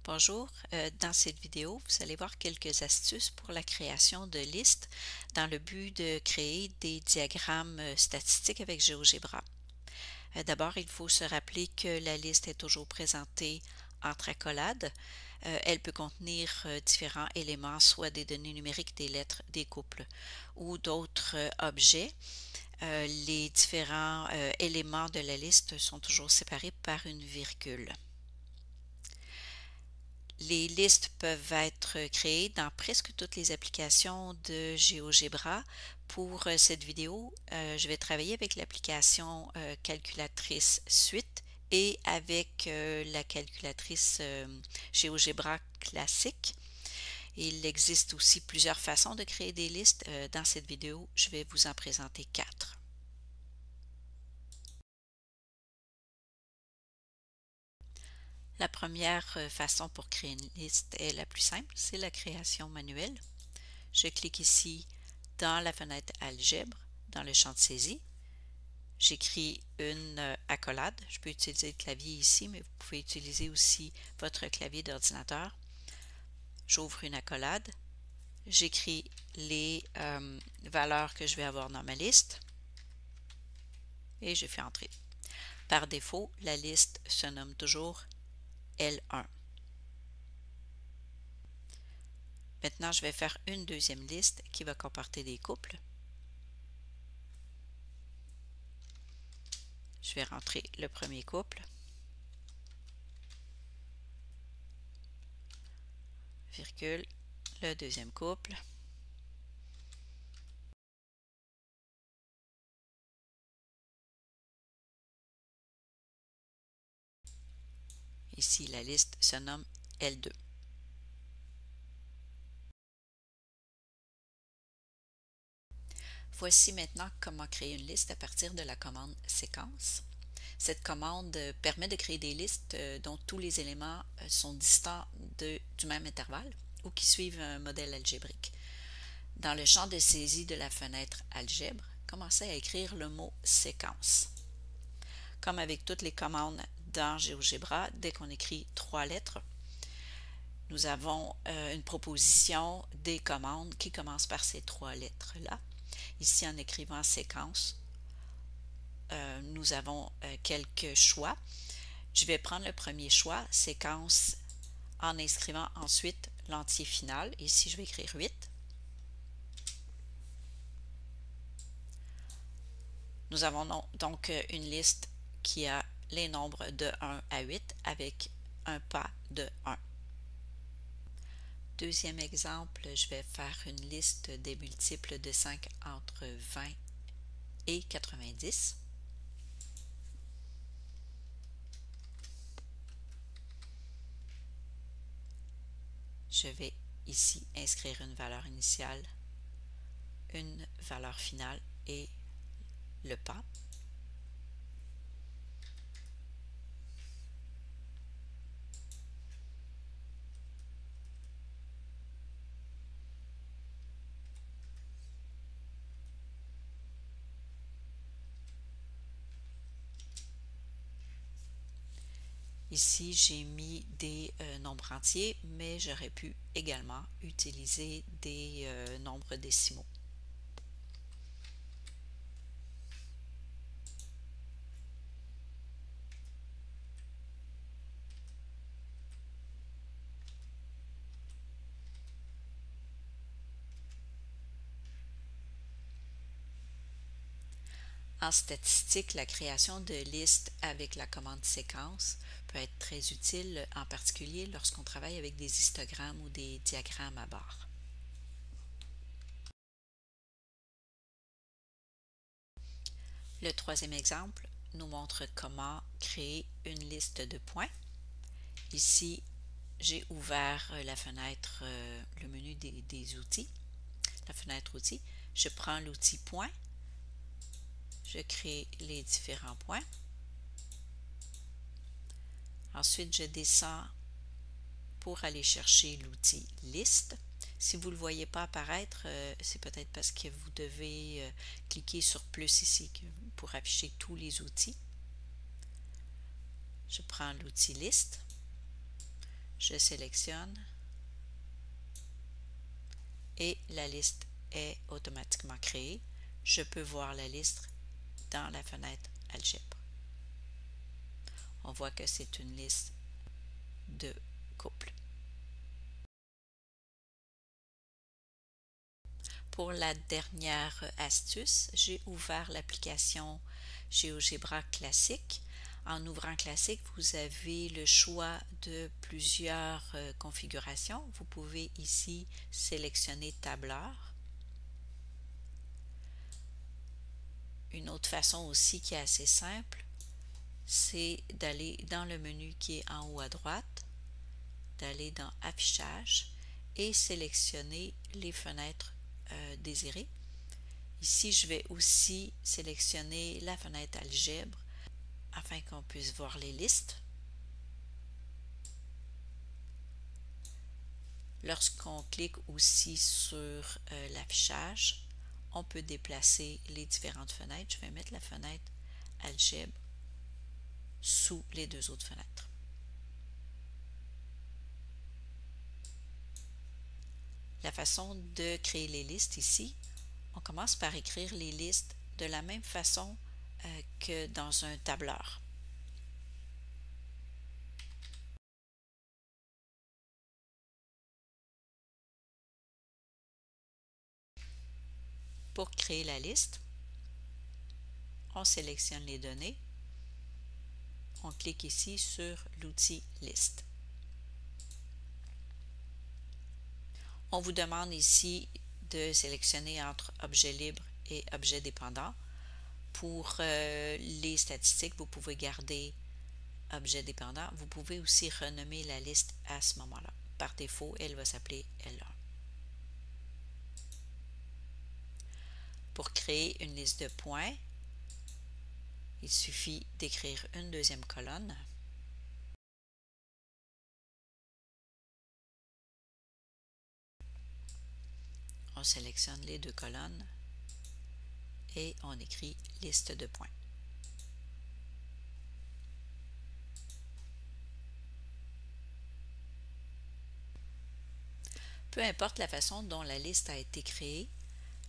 Bonjour, dans cette vidéo, vous allez voir quelques astuces pour la création de listes dans le but de créer des diagrammes statistiques avec GeoGebra. D'abord, il faut se rappeler que la liste est toujours présentée entre accolades. Elle peut contenir différents éléments, soit des données numériques, des lettres, des couples ou d'autres objets. Les différents éléments de la liste sont toujours séparés par une virgule. Les listes peuvent être créées dans presque toutes les applications de GeoGebra. Pour cette vidéo, je vais travailler avec l'application calculatrice Suite et avec la calculatrice GeoGebra classique. Il existe aussi plusieurs façons de créer des listes. Dans cette vidéo, je vais vous en présenter 4. La première façon pour créer une liste est la plus simple, c'est la création manuelle. Je clique ici dans la fenêtre Algèbre, dans le champ de saisie. J'écris une accolade. Je peux utiliser le clavier ici, mais vous pouvez utiliser aussi votre clavier d'ordinateur. J'ouvre une accolade. J'écris les valeurs que je vais avoir dans ma liste et je fais entrer. Par défaut, la liste se nomme toujours L1. Maintenant, je vais faire une deuxième liste qui va comporter des couples. Je vais rentrer le premier couple, virgule, le deuxième couple, ici la liste se nomme L2. Voici maintenant comment créer une liste à partir de la commande séquence. Cette commande permet de créer des listes dont tous les éléments sont distants du même intervalle ou qui suivent un modèle algébrique. Dans le champ de saisie de la fenêtre Algèbre, commencez à écrire le mot séquence. Comme avec toutes les commandes dans GeoGebra, dès qu'on écrit 3 lettres, nous avons une proposition des commandes qui commencent par ces 3 lettres-là. Ici, en écrivant séquence, nous avons quelques choix. Je vais prendre le premier choix, séquence, en inscrivant ensuite l'entier final. Ici, je vais écrire 8. Nous avons donc une liste qui a les nombres de 1 à 8 avec un pas de 1. Deuxième exemple, je vais faire une liste des multiples de 5 entre 20 et 90. Je vais ici inscrire une valeur initiale, une valeur finale et le pas. Ici, j'ai mis des nombres entiers, mais j'aurais pu également utiliser des nombres décimaux. En statistique, la création de listes avec la commande séquence peut être très utile, en particulier lorsqu'on travaille avec des histogrammes ou des diagrammes à barres. Le troisième exemple nous montre comment créer une liste de points. Ici, j'ai ouvert la fenêtre, le menu des outils, la fenêtre outils. Je prends l'outil point, je crée les différents points. Ensuite, je descends pour aller chercher l'outil liste. Si vous ne le voyez pas apparaître, c'est peut-être parce que vous devez cliquer sur plus ici pour afficher tous les outils. Je prends l'outil liste. Je sélectionne et la liste est automatiquement créée. Je peux voir la liste dans la fenêtre Algèbre. On voit que c'est une liste de couple. Pour la dernière astuce, j'ai ouvert l'application GeoGebra Classique. En ouvrant Classique, vous avez le choix de plusieurs configurations. Vous pouvez ici sélectionner tableur. Une autre façon aussi qui est assez simple, c'est d'aller dans le menu qui est en haut à droite, d'aller dans Affichage et sélectionner les fenêtres désirées. Ici, je vais aussi sélectionner la fenêtre Algèbre afin qu'on puisse voir les listes. Lorsqu'on clique aussi sur l'affichage, on peut déplacer les différentes fenêtres. Je vais mettre la fenêtre Algèbre sous les deux autres fenêtres. La façon de créer les listes ici, on commence par écrire les listes de la même façon que dans un tableur. Pour créer la liste, on sélectionne les données, on clique ici sur l'outil Liste. On vous demande ici de sélectionner entre objet libre et objet dépendant. Pour les statistiques, vous pouvez garder objet dépendant. Vous pouvez aussi renommer la liste à ce moment-là. Par défaut, elle va s'appeler L1. Pour créer une liste de points, il suffit d'écrire une deuxième colonne. On sélectionne les deux colonnes et on écrit liste de points. Peu importe la façon dont la liste a été créée,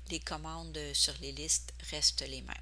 les commandes sur les listes restent les mêmes.